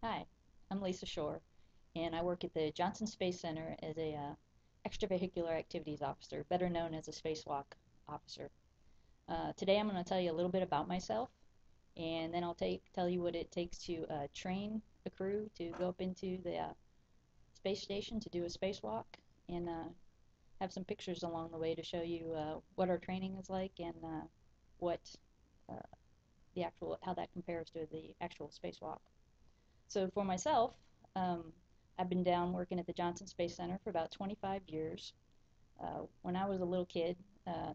Hi, I'm Lisa Shore, and I work at the Johnson Space Center as a extravehicular activities officer, better known as a spacewalk officer. Today I'm going to tell you a little bit about myself, and then tell you what it takes to train a crew to go up into the space station to do a spacewalk, and have some pictures along the way to show you what our training is like and what uh, how that compares to the actual spacewalk. So for myself, um, I've been down working at the Johnson Space Center for about 25 years. When I was a little kid,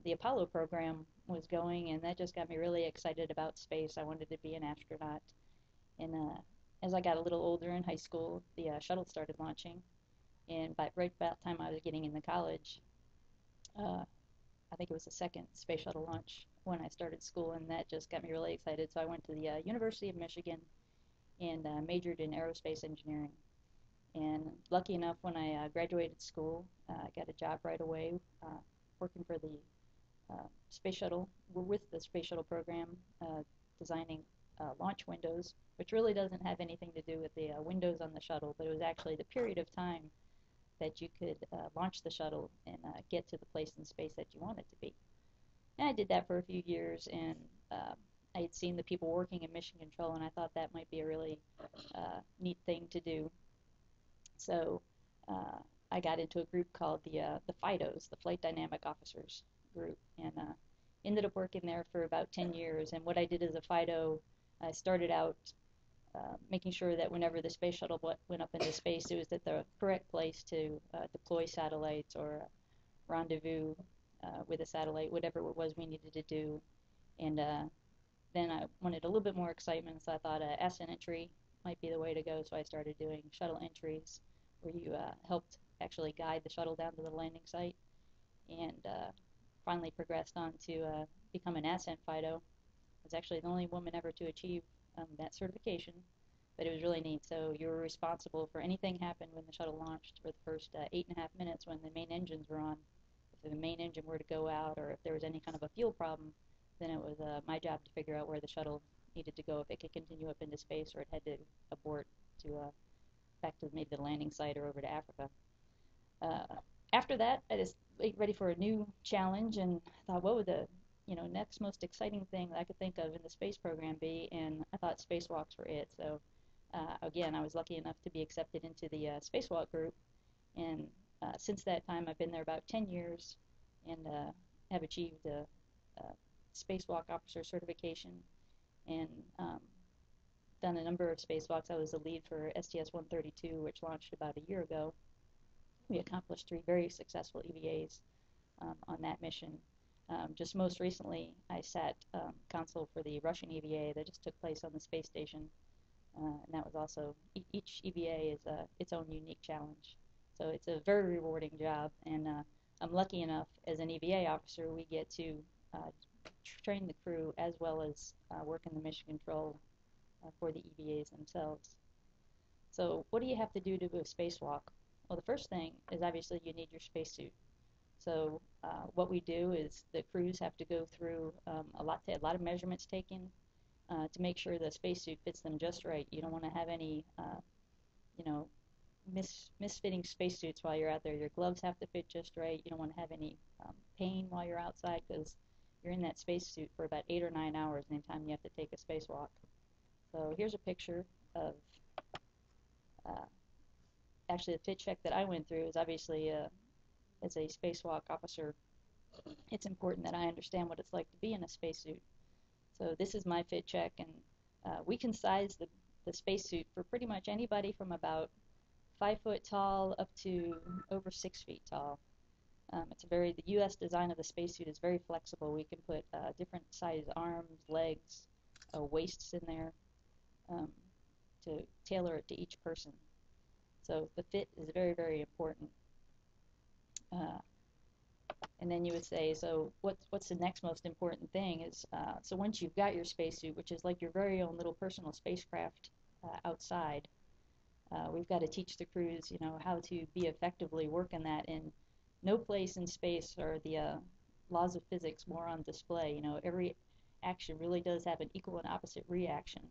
the Apollo program was going, and that just got me really excited about space. I wanted to be an astronaut. And as I got a little older in high school, the shuttle started launching. And right about the time I was getting into college, uh, I think it was the second space shuttle launch when I started school, and that just got me really excited. So I went to the University of Michigan and majored in aerospace engineering. And lucky enough, when I graduated school, I got a job right away working for the space shuttle. We're with the space shuttle program, designing launch windows, which really doesn't have anything to do with the windows on the shuttle, but it was actually the period of time that you could launch the shuttle and get to the place in space that you wanted to be. And I did that for a few years, and I had seen the people working in mission control, and I thought that might be a really neat thing to do. So uh, I got into a group called the FIDOs, the Flight Dynamic Officers group, and ended up working there for about 10 years. And what I did as a FIDO, I started out making sure that whenever the space shuttle went up into space, it was at the correct place to deploy satellites or rendezvous with a satellite, whatever it was we needed to do. And then I wanted a little bit more excitement, so I thought ascent entry might be the way to go. So I started doing shuttle entries, where you helped actually guide the shuttle down to the landing site, and finally progressed on to become an ascent FIDO. I was actually the only woman ever to achieve that certification, but it was really neat. So you were responsible for anything happened when the shuttle launched for the first 8.5 minutes when the main engines were on. If the main engine were to go out, or if there was any kind of a fuel problem, then it was my job to figure out where the shuttle needed to go, if it could continue up into space or it had to abort to back to maybe the landing site or over to Africa. Uh, After that, I just ready for a new challenge and thought, what would the next most exciting thing that I could think of in the space program be? And I thought spacewalks were it. So again, I was lucky enough to be accepted into the spacewalk group, and since that time, I've been there about 10 years and have achieved a spacewalk officer certification and done a number of spacewalks. I was the lead for STS-132, which launched about a year ago. We accomplished 3 very successful EVAs on that mission. Just most recently, I sat console for the Russian EVA that just took place on the space station, and that was also, each EVA is its own unique challenge. So it's a very rewarding job, and I'm lucky enough as an EVA officer, we get to train the crew as well as work in the mission control for the EVAs themselves. So what do you have to do a spacewalk? Well, the first thing is obviously you need your spacesuit. So what we do is the crews have to go through a lot of measurements taken to make sure the spacesuit fits them just right. You don't want to have any you know, misfitting spacesuits while you're out there. Your gloves have to fit just right. You don't want to have any pain while you're outside, because you're in that spacesuit for about 8 or 9 hours anytime you have to take a spacewalk. So here's a picture of uh, actually the fit check that I went through. Is obviously as a spacewalk officer, it's important that I understand what it's like to be in a spacesuit. So this is my fit check, and we can size the spacesuit for pretty much anybody from about 5 foot tall up to over 6 feet tall. The U.S. design of the spacesuit is very flexible. We can put different size arms, legs, waists in there um, to tailor it to each person. So the fit is very, very important. Uh, and then you would say, so what's the next most important thing is, so once you've got your spacesuit, which is like your very own little personal spacecraft outside, we've got to teach the crews, how to be effectively working that. In no place in space are the laws of physics more on display. Every action really does have an equal and opposite reaction.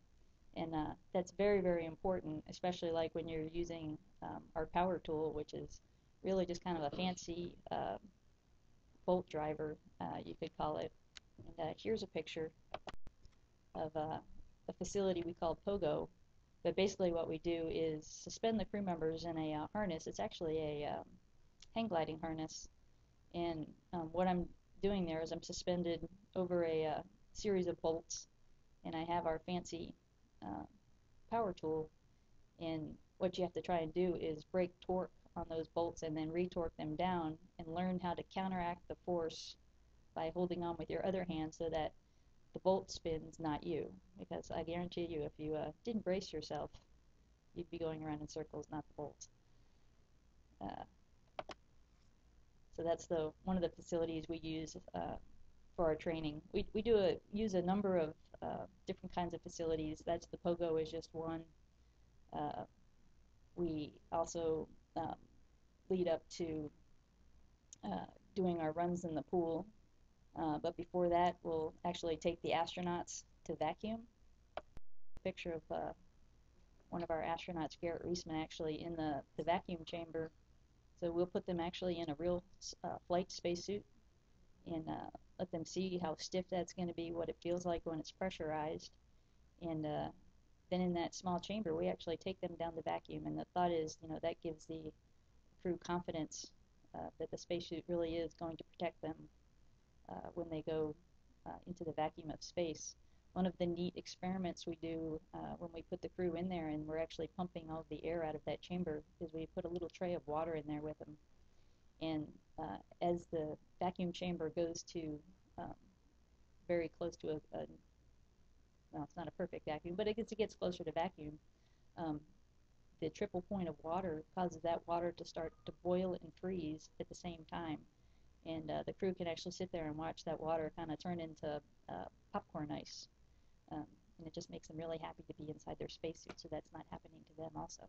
And that's very, very important, especially like when you're using our power tool, which is really just kind of a fancy bolt driver, you could call it. And here's a picture of a facility we call Pogo. But basically what we do is suspend the crew members in a harness. It's actually a hang gliding harness. And what I'm doing there is I'm suspended over a series of bolts, and I have our fancy power tool. And what you have to try and do is break torque on those bolts and then re-torque them down and learn how to counteract the force by holding on with your other hand so that the bolt spins, not you. Because I guarantee you, if you didn't brace yourself, you'd be going around in circles, not the bolt. So that's one of the facilities we use for our training. We use a number of different kinds of facilities. That's the Pogo is just one. We also lead up to doing our runs in the pool. But before that, we'll actually take the astronauts to vacuum. A picture of one of our astronauts, Garrett Reisman, actually in the vacuum chamber. So we'll put them actually in a real flight spacesuit and let them see how stiff that's going to be, what it feels like when it's pressurized. And then in that small chamber, we actually take them down the vacuum. And the thought is, that gives the crew confidence that the spacesuit really is going to protect them when they go into the vacuum of space. One of the neat experiments we do when we put the crew in there and we're actually pumping all of the air out of that chamber is we put a little tray of water in there with them. And as the vacuum chamber goes to very close to well, it's not a perfect vacuum, but as it gets closer to vacuum, the triple point of water causes that water to start to boil and freeze at the same time. And the crew can actually sit there and watch that water kind of turn into popcorn ice. And it just makes them really happy to be inside their spacesuit, so that's not happening to them also.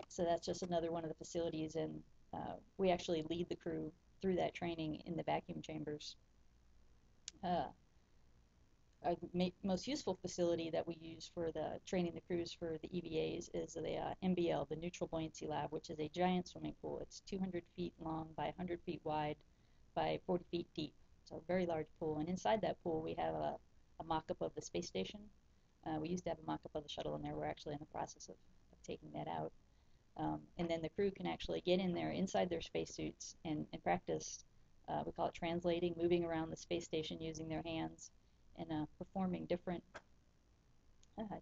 So that's just another one of the facilities, and we actually lead the crew through that training in the vacuum chambers. Our most useful facility that we use for the training the crews for the EVAs is the NBL, the Neutral Buoyancy Lab, which is a giant swimming pool. It's 200 feet long by 100 feet wide by 40 feet deep. So a very large pool. And inside that pool, we have a mock-up of the space station. We used to have a mock-up of the shuttle in there. We're actually in the process of taking that out. And then the crew can actually get in there inside their spacesuits and practice, we call it translating, moving around the space station using their hands and performing different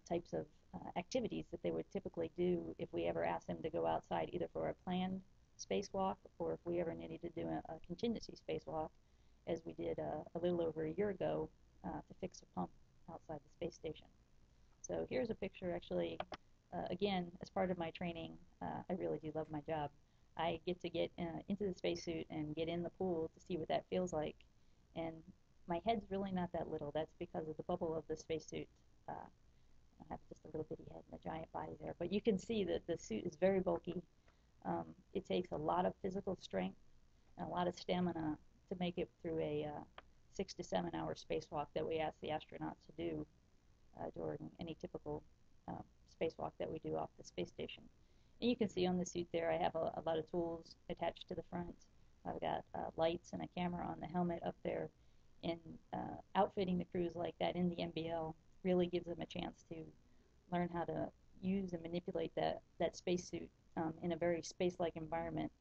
types of activities that they would typically do if we ever asked them to go outside, either for a planned spacewalk or if we ever needed to do a contingency spacewalk, as we did a little over a year ago to fix a pump outside the space station. So here's a picture actually, again, as part of my training. I really do love my job. I get to get into the spacesuit and get in the pool to see what that feels like. And my head's really not that little. That's because of the bubble of the spacesuit. I have just a little bitty head and a giant body there. But you can see that the suit is very bulky. It takes a lot of physical strength and a lot of stamina to make it through a 6 to 7 hour spacewalk that we ask the astronauts to do during any typical spacewalk that we do off the space station. And you can see on the suit there I have a lot of tools attached to the front. I've got lights and a camera on the helmet up there. And outfitting the crews like that in the NBL really gives them a chance to learn how to use and manipulate that spacesuit in a very space-like environment.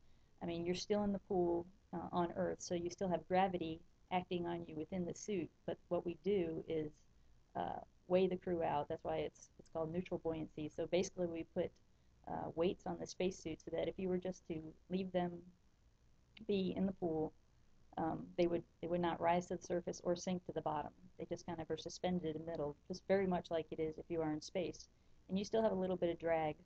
I mean, you're still in the pool on Earth, so you still have gravity acting on you within the suit, but what we do is weigh the crew out. That's why it's called neutral buoyancy. So basically we put weights on the spacesuit so that if you were just to leave them be in the pool, they would not rise to the surface or sink to the bottom. They just kind of are suspended in the middle, just very much like it is if you are in space. And you still have a little bit of drag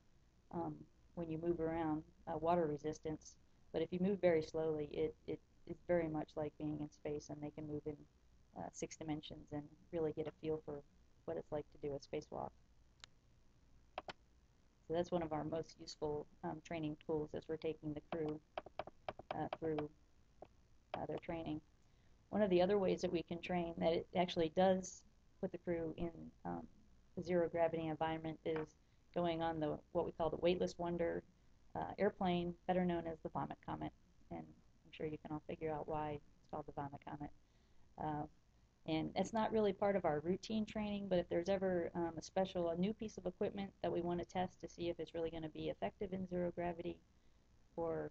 when you move around, water resistance. But if you move very slowly, it is very much like being in space, and they can move in 6 dimensions and really get a feel for what it's like to do a spacewalk. So that's one of our most useful training tools as we're taking the crew through their training. One of the other ways that we can train that it actually does put the crew in the zero gravity environment is going on what we call the Weightless Wonder airplane, better known as the Vomit Comet. And I'm sure you can all figure out why it's called the Vomit Comet. And it's not really part of our routine training, but if there's ever a new piece of equipment that we want to test to see if it's really going to be effective in zero gravity, or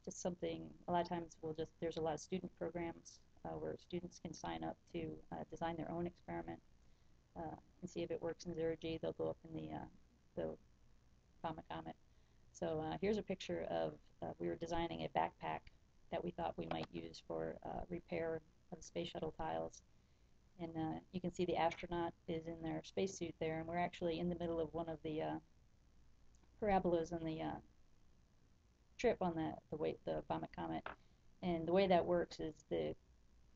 just something, a lot of times there's a lot of student programs where students can sign up to design their own experiment and see if it works in zero G. They'll go up in the Vomit Comet. So here's a picture of, we were designing a backpack that we thought we might use for repair of the space shuttle tiles. And you can see the astronaut is in their spacesuit there, and we're actually in the middle of one of the parabolas on the trip on the Vomit Comet. And the way that works is the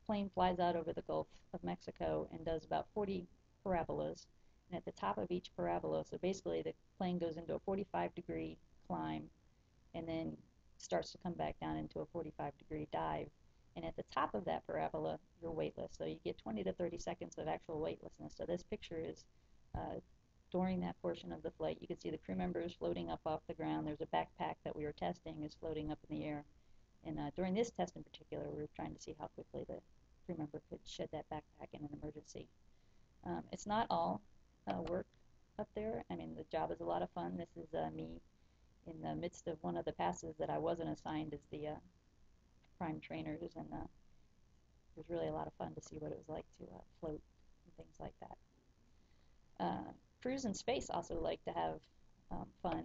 plane flies out over the Gulf of Mexico and does about 40 parabolas. And at the top of each parabola, so basically the plane goes into a 45-degree climb and then starts to come back down into a 45-degree dive. And at the top of that parabola, you're weightless. So you get 20 to 30 seconds of actual weightlessness. So this picture is during that portion of the flight. You can see the crew members floating up off the ground. There's a backpack that we were testing is floating up in the air. And during this test in particular, we were trying to see how quickly the crew member could shed that backpack in an emergency. It's not all work up there. I mean, the job is a lot of fun. This is me in the midst of one of the passes that I wasn't assigned as the prime trainers, and it was really a lot of fun to see what it was like to float and things like that. Crews in space also like to have fun.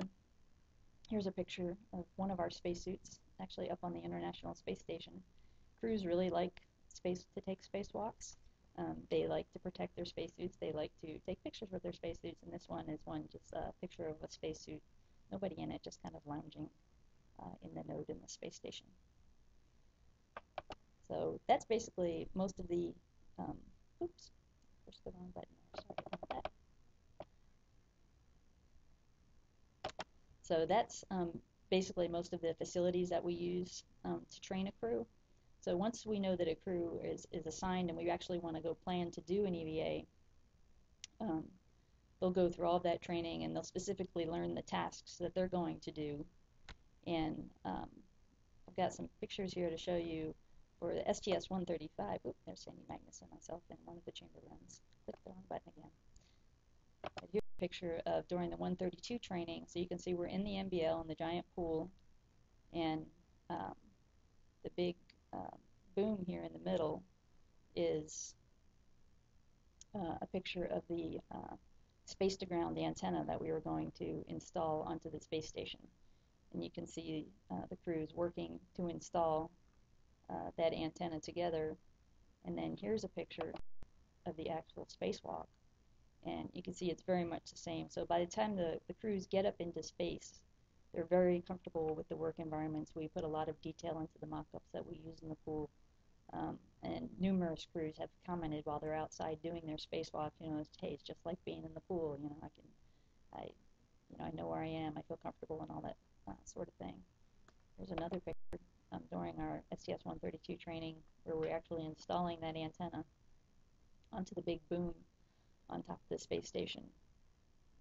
Here's a picture of one of our spacesuits, actually up on the International Space Station. Crews really like to take spacewalks. They like to protect their spacesuits. They like to take pictures with their spacesuits, and this one is just a picture of a spacesuit, nobody in it, just kind of lounging in the node in the space station. So that's basically most of the, oops, pushed the wrong button there, sorry about that. So that's basically most of the facilities that we use to train a crew. So once we know that a crew is assigned and we actually want to go plan to do an EVA, they'll go through all of that training and they'll specifically learn the tasks that they're going to do. And I've got some pictures here to show you for the STS-135. Oop, there's Sandy Magnus and myself in one of the chamber runs. Click the wrong button again. Here's a picture of during the 132 training. So you can see we're in the NBL in the giant pool, and the big boom here in the middle is a picture of the space-to-ground antenna that we were going to install onto the space station. And you can see the crews working to install that antenna together. And then here's a picture of the actual spacewalk. And you can see it's very much the same. So by the time the crews get up into space, they're very comfortable with the work environments. We put a lot of detail into the mock-ups that we use in the pool. And numerous crews have commented while they're outside doing their spacewalk, hey, it's just like being in the pool. I know where I am. I feel comfortable and all that sort of thing. There's another picture during our STS-132 training where we're actually installing that antenna onto the big boom on top of the space station.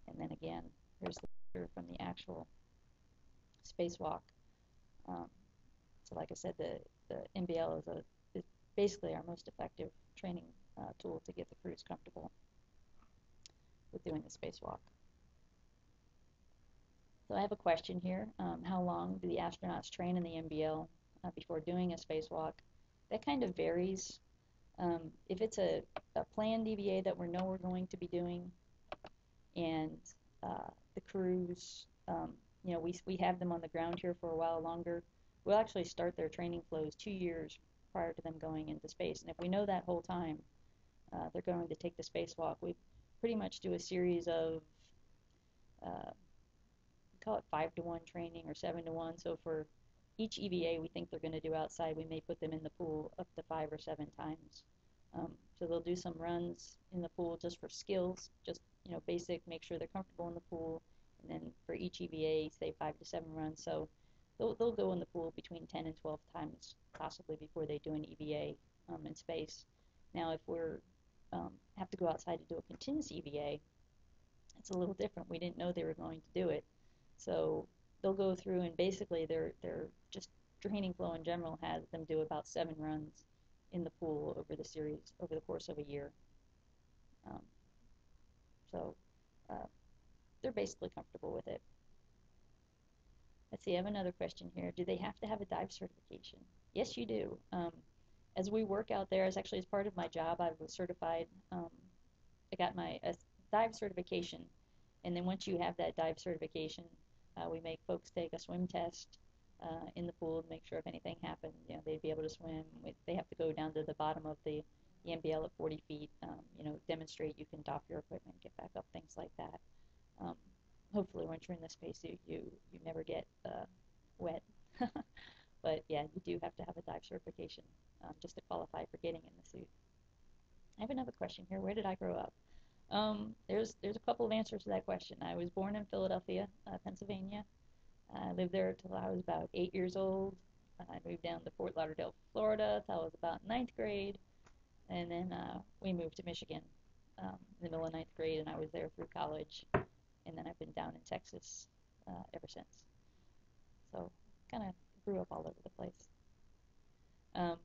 And then again, here's the picture from the actual spacewalk. So like I said, the NBL is basically our most effective training tool to get the crews comfortable with doing the spacewalk. So I have a question here. How long do the astronauts train in the NBL before doing a spacewalk? That kind of varies. If it's a planned EVA that we know we're going to be doing, and the crews, we have them on the ground here for a while longer, we'll actually start their training flows 2 years prior to them going into space. And if we know that whole time they're going to take the spacewalk, we pretty much do a series of we call it 5-to-1 training or 7-to-1. So for each EVA we think they're going to do outside, we may put them in the pool up to 5 or 7 times. So they'll do some runs in the pool just for skills, just basic, make sure they're comfortable in the pool. And then for each EVA, say 5 to 7 runs. So they'll go in the pool between 10 and 12 times possibly before they do an EVA in space. Now, if we're have to go outside to do a continuous EVA, it's a little different. We didn't know they were going to do it. So they'll go through and basically their just training flow in general has them do about 7 runs in the pool over the course of a year. Um, so they're basically comfortable with it. Let's see, I have another question here. Do they have to have a dive certification? Yes, you do. As we work out there, as part of my job, I was certified. I got my dive certification, and then once you have that dive certification, we make folks take a swim test in the pool to make sure if anything happened, they'd be able to swim. They have to go down to the bottom of the MBL at 40 feet, demonstrate you can doff your equipment, get back up, things like that. Hopefully, once you're in the spacesuit, you never get wet. But yeah, you do have to have a dive certification just to qualify for getting in the suit. I have another question here. Where did I grow up? There's a couple of answers to that question. I was born in Philadelphia, Pennsylvania. I lived there till I was about 8 years old. I moved down to Fort Lauderdale, Florida till I was about 9th grade. And then we moved to Michigan in the middle of 9th grade, and I was there through college. And then I've been down in Texas ever since. So kind of grew up all over the place. I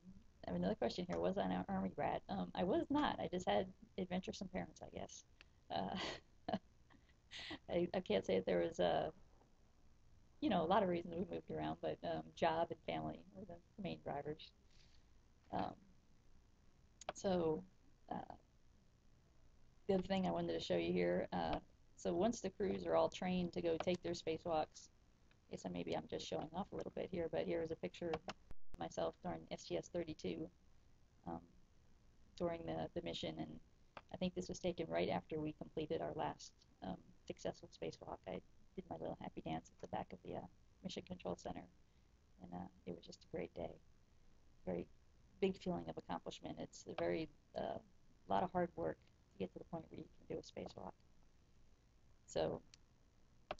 have another question here. Was I an Army brat? I was not. I just had adventuresome parents, I guess. I can't say that there was a lot of reasons we moved around, but job and family were the main drivers. So the other thing I wanted to show you here, so once the crews are all trained to go take their spacewalks, I guess maybe I'm just showing off a little bit here, but here is a picture of myself during STS-32 during the mission, and I think this was taken right after we completed our last successful spacewalk. I did my little happy dance at the back of the Mission Control Center, and it was just a great day. Very big feeling of accomplishment. It's a very lot of hard work to get to the point where you can do a spacewalk. So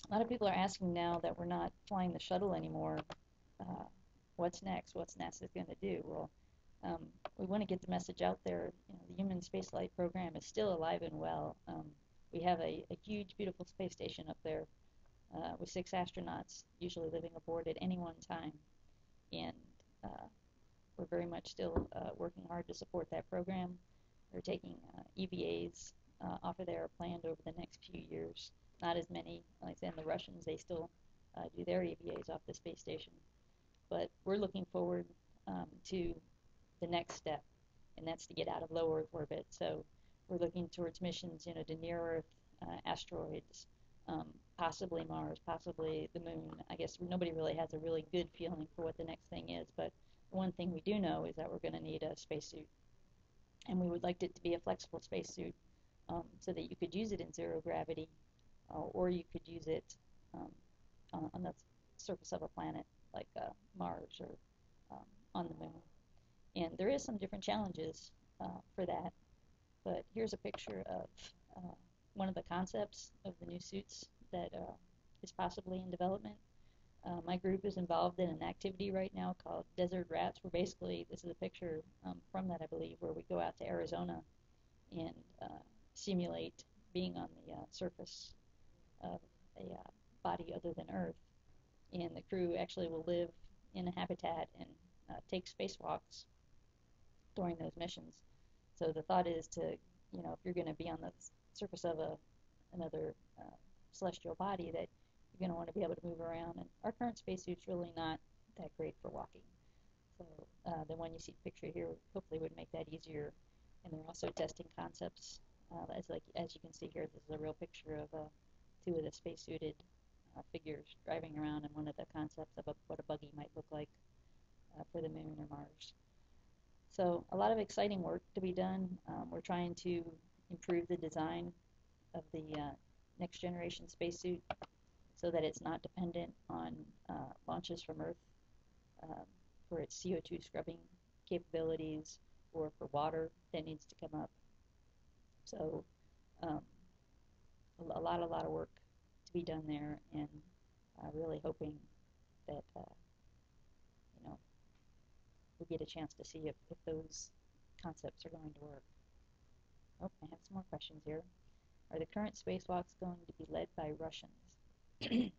a lot of people are asking now that we're not flying the shuttle anymore, what's next? What's NASA going to do? Well, we want to get the message out there. The human spaceflight program is still alive and well. We have a huge, beautiful space station up there with 6 astronauts usually living aboard at any one time. And we're very much still working hard to support that program. We're taking EVAs off of there are planned over the next few years. Not as many, like I said, the Russians, they still do their EVAs off the space station. But we're looking forward to the next step, and that's to get out of low Earth orbit. So we're looking towards missions, to near Earth, asteroids, possibly Mars, possibly the Moon. I guess nobody really has a really good feeling for what the next thing is, but the one thing we do know is that we're going to need a spacesuit, and we would like it to be a flexible spacesuit so that you could use it in zero gravity, or you could use it on the surface of a planet like Mars or on the Moon. And there is some different challenges for that, but here's a picture of one of the concepts of the new suits that is possibly in development. My group is involved in an activity right now called Desert Rats, where basically, this is a picture from that, I believe, where we go out to Arizona and simulate being on the surface of a body other than Earth. And the crew actually will live in a habitat and take spacewalks during those missions. So the thought is to, if you're going to be on the surface of another celestial body, that you're going to want to be able to move around. And our current spacesuit's really not that great for walking. So the one you see pictured here hopefully would make that easier. And they're also testing concepts. As you can see here, this is a real picture of 2 of the spacesuited figures driving around, and one of the concepts of what a buggy might look like for the Moon or Mars. So a lot of exciting work to be done. We're trying to improve the design of the next generation spacesuit so that it's not dependent on launches from Earth for its CO2 scrubbing capabilities or for water that needs to come up. So a lot of work to be done there, and really hoping that we get a chance to see if those concepts are going to work. Oh, I have some more questions here. Are the current spacewalks going to be led by Russians?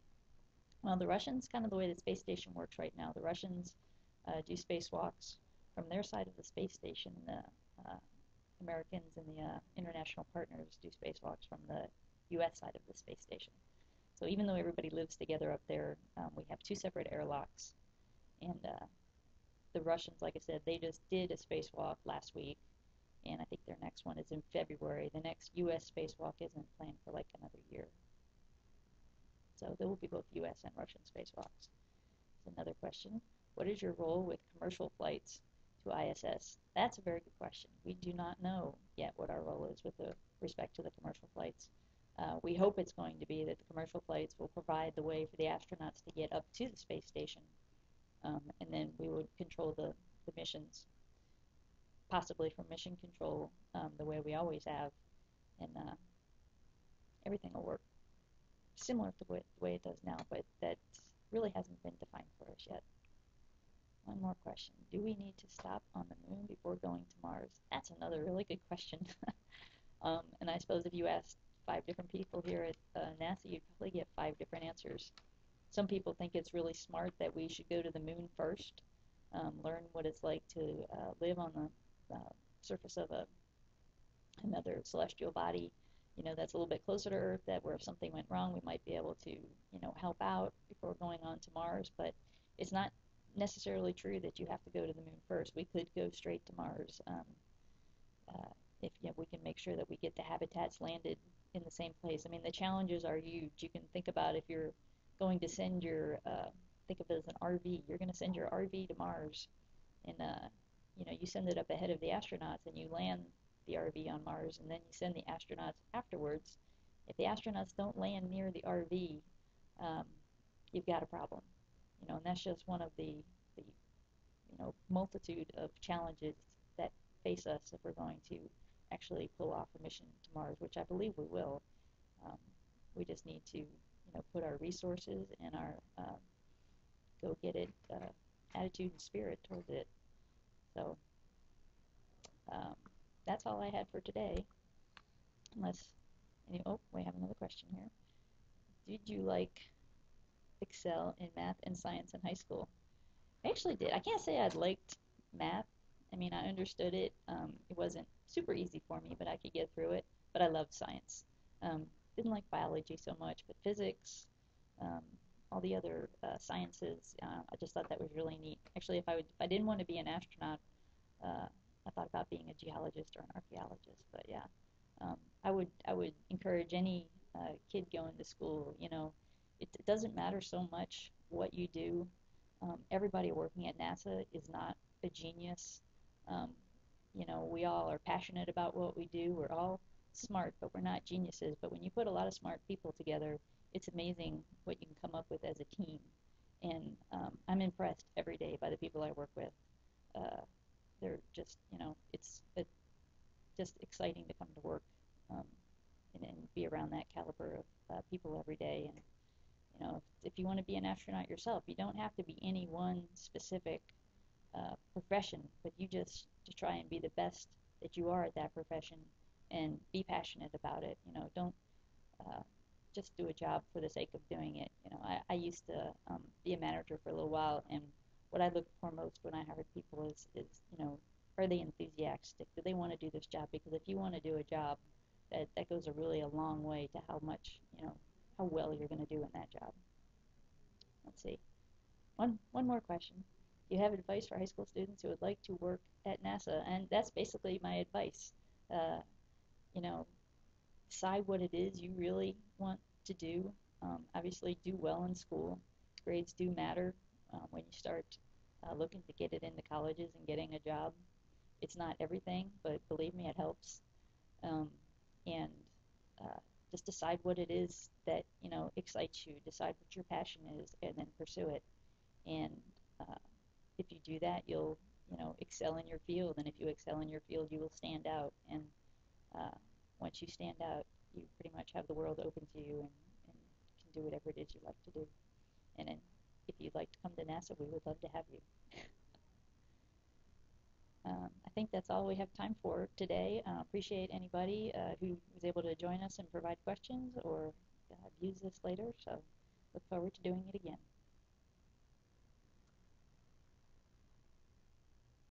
Well, the Russians, kind of the way the space station works right now, the Russians do spacewalks from their side of the space station. The Americans and the international partners do spacewalks from the U.S. side of the space station. So even though everybody lives together up there, we have two separate airlocks. And the Russians, like I said, they just did a spacewalk last week, and I think their next one is in February. The next U.S. spacewalk isn't planned for like another year. So there will be both U.S. and Russian spacewalks. That's another question. What is your role with commercial flights to ISS? That's a very good question. We do not know yet what our role is with respect to the commercial flights. We hope it's going to be that the commercial flights will provide the way for the astronauts to get up to the space station, and then we would control the missions, possibly from mission control, the way we always have, and everything will work similar to the way it does now, but that really hasn't been defined for us yet. One more question. Do we need to stop on the moon before going to Mars? That's another really good question. And I suppose if you asked 5 different people here at NASA, you'd probably get 5 different answers. Some people think it's really smart that we should go to the moon first, learn what it's like to live on the surface of another celestial body, that's a little bit closer to Earth, that where if something went wrong, we might be able to, help out before going on to Mars. But it's not necessarily true that you have to go to the moon first. We could go straight to Mars if we can make sure that we get the habitats landed in the same place. I mean, the challenges are huge. You can think about if you're going to send your, think of it as an RV. You're going to send your RV to Mars, and you send it up ahead of the astronauts, and you land the RV on Mars, and then you send the astronauts afterwards. If the astronauts don't land near the RV, you've got a problem. And that's just one of the multitude of challenges that face us if we're going to actually pull off a mission to Mars, which I believe we will. We just need to, put our resources and our go get it attitude and spirit towards it. So that's all I had for today. Oh, we have another question here. Did you excel in math and science in high school? I actually did. I can't say I'd liked math. I mean, I understood it. It wasn't super easy for me, but I could get through it. But I loved science. Didn't like biology so much, but physics, all the other sciences, I just thought that was really neat. Actually, if I didn't want to be an astronaut, I thought about being a geologist or an archaeologist. But yeah, I would encourage any kid going to school. It doesn't matter so much what you do. Everybody working at NASA is not a genius. We all are passionate about what we do. We're all smart, but we're not geniuses. But when you put a lot of smart people together, it's amazing what you can come up with as a team. And I'm impressed every day by the people I work with. They're just, it's just exciting to come to work and be around that caliber of people every day. And if you want to be an astronaut yourself, you don't have to be any one specific profession, but you just to try and be the best that you are at that profession and be passionate about it. Don't just do a job for the sake of doing it. I used to be a manager for a little while, and what I look for most when I hire people is are they enthusiastic? Do they want to do this job? Because if you want to do a job, that goes a long way to how much, how well you're going to do in that job. Let's see. One more question. Do you have advice for high school students who would like to work at NASA? And that's basically my advice. Decide what it is you really want to do. Obviously, do well in school. Grades do matter when you start looking to get it into colleges and getting a job. It's not everything, but believe me, it helps. And just decide what it is that excites you. Decide what your passion is, and then pursue it. And if you do that, you'll excel in your field. And if you excel in your field, you will stand out. And once you stand out, you pretty much have the world open to you and can do whatever it is you like to do. And then if you'd like to come to NASA, we would love to have you. I think think that's all we have time for today. Appreciate anybody who was able to join us and provide questions or views this later. So look forward to doing it again.